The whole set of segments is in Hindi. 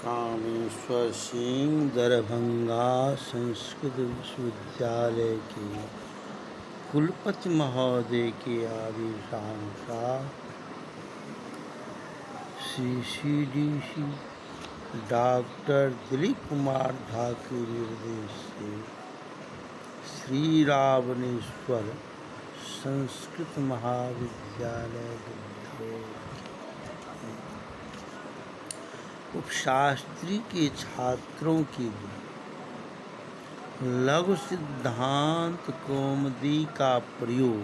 कामेश्वर सिंह दरभंगा संस्कृत विश्वविद्यालय के कुलपति महोदय के आदेशानुसार CCDC डॉक्टर दिलीप कुमार झा के निर्देश से श्री रावणेश्वर संस्कृत महाविद्यालय उपशास्त्री के छात्रों के लिए लघु सिद्धांत कौमुदी का प्रयोग,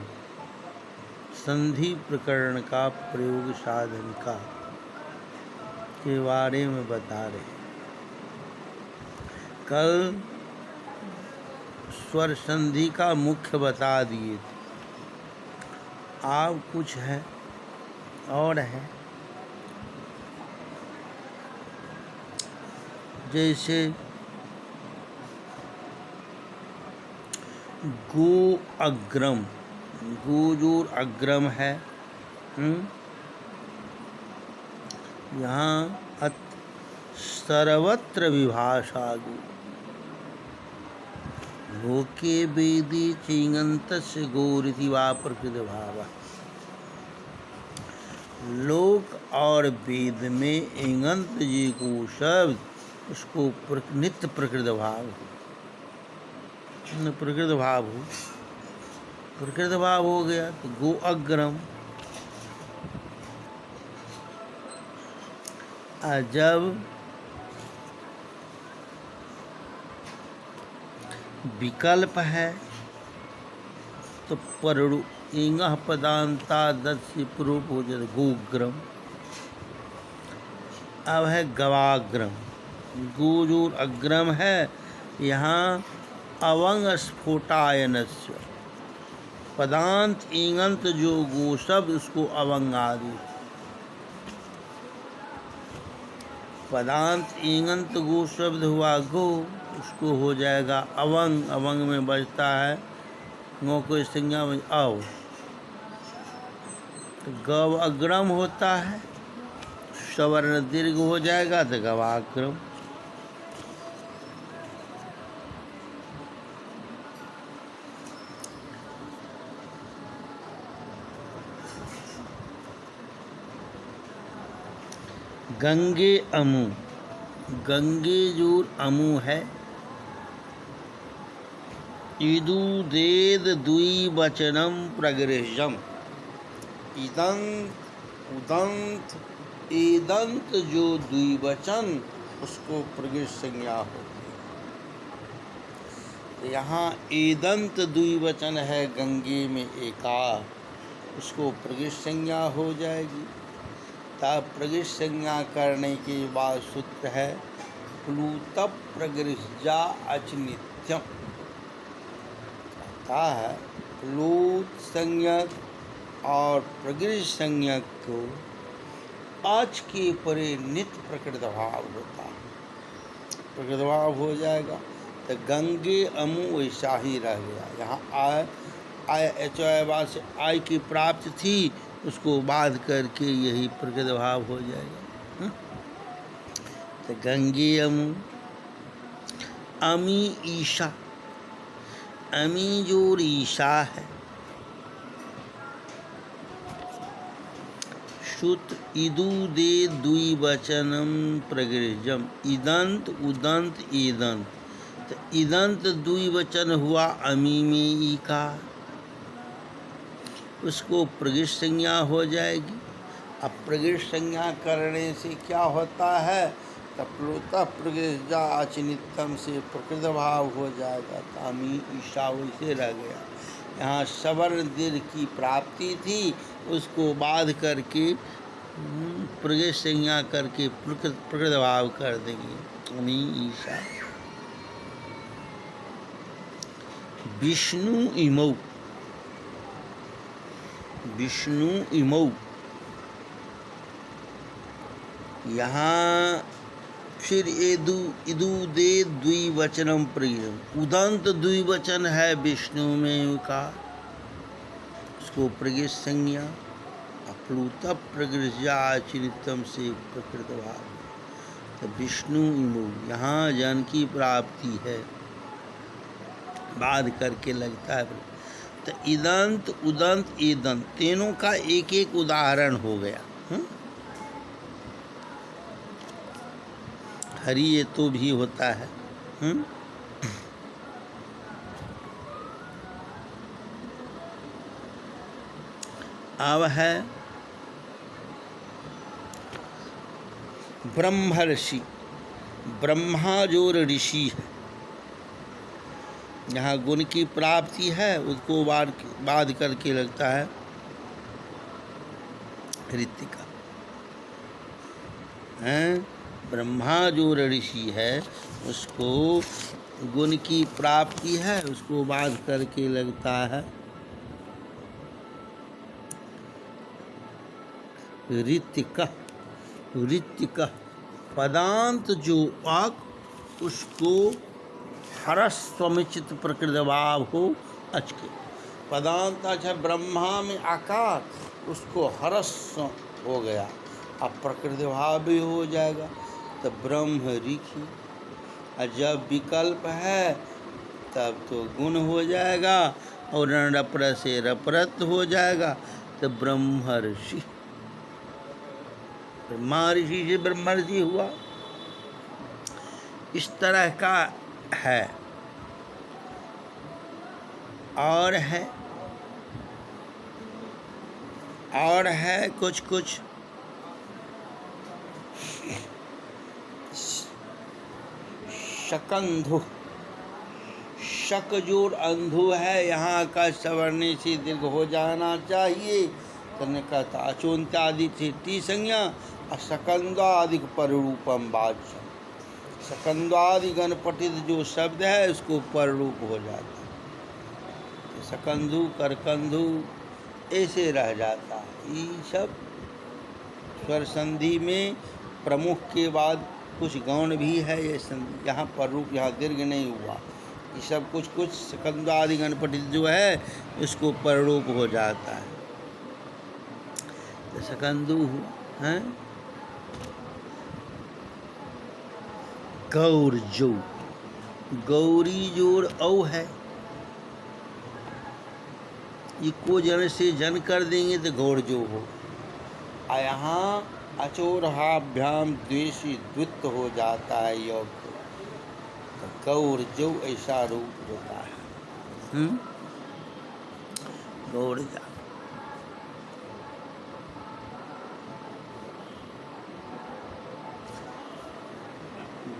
संधि प्रकरण का प्रयोग साधन का के बारे में बता रहे हैं। कल स्वर संधि का मुख्य बता दिए थे, अब कुछ है और है। जैसे गो अग्रम, गोजूर अग्रम है, यहाँ सर्वत्र विभाषा गो, लोके वेदी चिंगन्तस्य गोरिति वा प्रकृत भाव। लोक और वेद में इंगंत जी को शब्द उसको नित्य प्रकृत भाव हो, प्रकृत भाव हो गया तो गो अग्रम। जब विकल्प है तो परु इंगह पदांता दस्य पूर्व हो जाए गोग्रम। अब है गवाग्रम, गोजूर अग्रम है, यहाँ अवंग स्फोटायनस्य पदांत इंगंत जो गो शब्द उसको अवंग आदि, पदांत इंगंत गो शब्द हुआ गो, उसको हो जाएगा अवंग। अवंग में बजता है गो को संज्ञा में अव, तो गव अग्रम होता है, सवर्ण दीर्घ हो जाएगा तो गवाग्रम। गंगे अमु, गंगे जूर अमु है, इदु देद द्विवचनम प्रगृह्यम, इदंत उदंत एदंत जो द्विवचन उसको प्रगृह्य संज्ञा होती है। यहाँ एदंत द्विवचन है गंगे में एकार, उसको प्रगृह्य संज्ञा हो जाएगी। तब प्रगृह्य संज्ञा करने के बाद सूत्र है प्लूत प्रगृह्या अचनित्यम, है प्लूत संज्ञक और प्रगृह्य संज्ञक को आज के परे नित्य प्रकृत भाव होता है, प्रकृत भाव हो जाएगा। तो गंगे अमु वैसा ही रह गया। यहाँ आय एचवाय से आय की प्राप्ति थी, उसको बाध करके यही प्रकृत भाव हो जाएगा। तो गंगे अमु, अमी ईशा, अमी जो ईशा है, सूत्र इदु दे द्विवचनम प्रगृह्यम, इदंत उदंत एदंत, तो इदंत द्विवचन हुआ अमी में ईकार, उसको प्रगृह्य संज्ञा हो जाएगी। अब प्रगृह्य संज्ञा करने से क्या होता है, तप्लुतः प्रगृह्या अचिनित्यम से प्रकृत भाव हो जाएगा। तामी ईशा वैसे रह गया। यहाँ सवर्ण दीर्घ की प्राप्ति थी, उसको बाध करके प्रगृह्य संज्ञा करके प्रकृत भाव कर देंगे। अमी ईशा। विष्णु इमौ, विष्णु इमौ, यहाँ फिर इदु दे द्विवचनम प्रगृह्यम, उदंत द्विवचन है विष्णु में का, उसको प्रगित संज्ञा, अप्लुत प्रगृह्या चिनितम से प्रकृत भाव। तो विष्णु इमु, यहाँ जन की प्राप्ति है, बाध करके लगता है। तो इदंत उदंत ईदंत तीनों का एक एक उदाहरण हो गया। हरि ये तो भी होता है। अब है ब्रह्मर्षि। ब्रह्मा जो ऋषि है, यहाँ गुण की प्राप्ति है, उसको बाध करके लगता है ऋतिका है। ब्रह्मा जो ऋषि है, उसको गुण की प्राप्ति है, उसको बाध करके लगता है ऋतिका। ऋतिका पदांत जो वाक, उसको हरस्वमिचित प्रकृत भाव हो अचके। पदांत अच्छा ब्रह्मा में आकार, उसको हरस्व हो गया, अब प्रकृत भाव भी हो जाएगा। तो ब्रह्म ऋखी, और जब विकल्प है तब तो गुण हो जाएगा, और रपर से रपरत हो जाएगा। तो ब्रह्मर्षि, ब्रह्मा ऋषि से ब्रह्मर्षि हुआ। इस तरह का है। और है कुछ कुछ शकंधु, शक जोड़ अंधु है, यहाँ का सवर्णी से दीर्घ हो जाना चाहिए। करने का था अचोन्त्यादि से टी संज्ञा, और सकंदादि पररूपम वाच्यम। सकंदादि गणपतित जो शब्द है, उसको पररूप हो जाता है। सकंधु करकंधु ऐसे रह जाता है। ये सब स्वर संधि में प्रमुख के बाद कुछ गौण भी है। ये संधि यहाँ पर रूप, यहाँ दीर्घ नहीं हुआ। ये सब कुछ कुछ सकंदादि गणपति जो है, इसको पररूप हो जाता है। तो सकंदु हुआ है। गौर जो, गौरी जोड़ औ है, ये को जन से जन कर देंगे तो गौर जो हो। यहाँ अचोरहाभ्याम द्वेषी द्वित्व हो जाता है योग। तो गौर जो ऐसा रूप होता है। गौर जा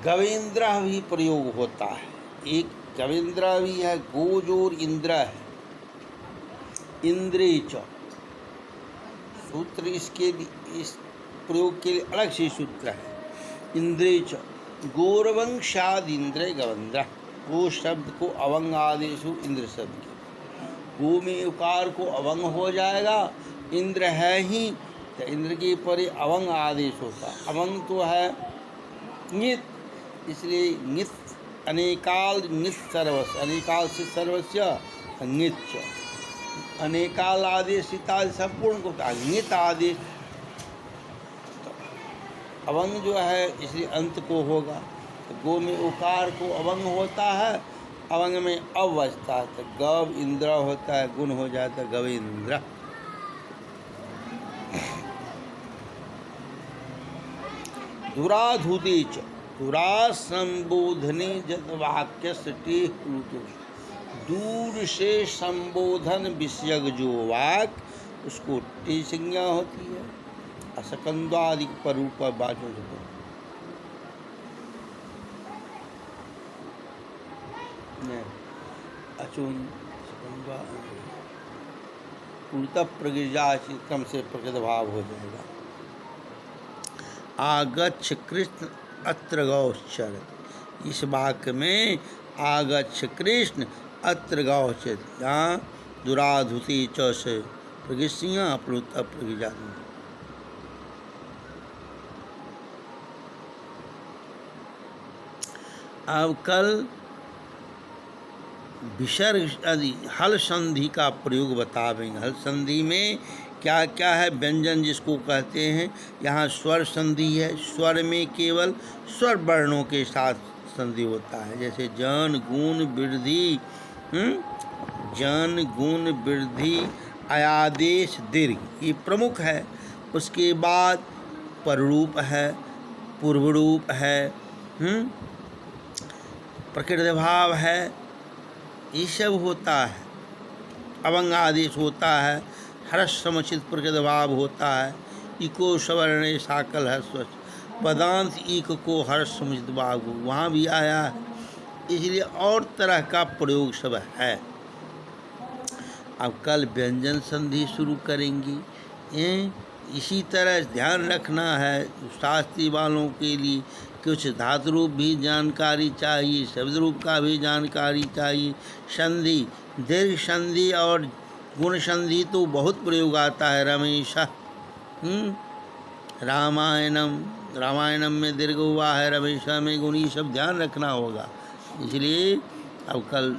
गवेंद्र भी प्रयोग होता है। एक गवेंद्र भी है, गोजोर इंद्र है। इंद्रे च सूत्र इसके लिए, इस प्रयोग के लिए अलग से सूत्र है। इंद्रे च गौरवंशाद इंद्र गवेंद्र, गो शब्द को अवंग आदेश हो इंद्र शब्द के। गो में उकार को अवंग हो जाएगा, इंद्र है ही, तो इंद्र के परे अवंग आदेश होता। अवंग तो है नित, इसलिए नित अनेकाल नित सर्वस्व, अनेकाल से सर्वस्व नित्य, अनेकाल आदेश इत्यादि संपूर्ण को होता है। नित आदेश तो अवंग जो है, इसलिए अंत को होगा। तो गो में उकार को अवंग होता है, अवंग में अव बचता है, तो गव इंद्र होता है, गुण हो जाता है गवेंद्र। दुराधुते च, दुरा संबोधने जत वाक्य सटे प्लुतो, दूर से संबोधन विषयक जो वाक, उसको टी संज्ञा होती है। असकंदादि पर ऊपर बाजू अचून पूर्णतः प्रगिजा क्रम से प्रकृत भाव हो जाएगा। आगच्छ कृष्ण अत्र गौश्चरत्, इस वाक्य में आगच्छ कृष्ण अत्र गौश्चरत्, यहाँ दुराधुति च से प्रगिष्या प्लुत प्रगिजा। अब कल विसर्ग आदि हल संधि का प्रयोग बतावेंगे। हल संधि में क्या क्या है, व्यंजन जिसको कहते हैं। यहाँ स्वर संधि है, स्वर में केवल स्वर वर्णों के साथ संधि होता है, जैसे जन गुण वृद्धि, जन गुण वृद्धि अयादेश दीर्घ, ये प्रमुख है। उसके बाद पररूप है, पूर्वरूप है, प्रकृति भाव है, ये सब होता है। अवंग आदेश होता है, हर्ष समुचित प्रकृति भाव होता है। इको सवर्ण साकल है स्वच्छ, पदांत इक को हर्ष समुचित भाव, वहाँ भी आया है। इसलिए और तरह का प्रयोग सब है। अब कल व्यंजन संधि शुरू करेंगे। इसी तरह ध्यान रखना है, शास्त्री वालों के लिए कुछ धातु रूप भी जानकारी चाहिए, शब्द रूप का भी जानकारी चाहिए। संधि, दीर्घ संधि और गुण संधि तो बहुत प्रयोग आता है। रमेश रामायणम में दीर्घ हुआ है, रमेश में गुण, ये सब ध्यान रखना होगा। इसलिए अब कल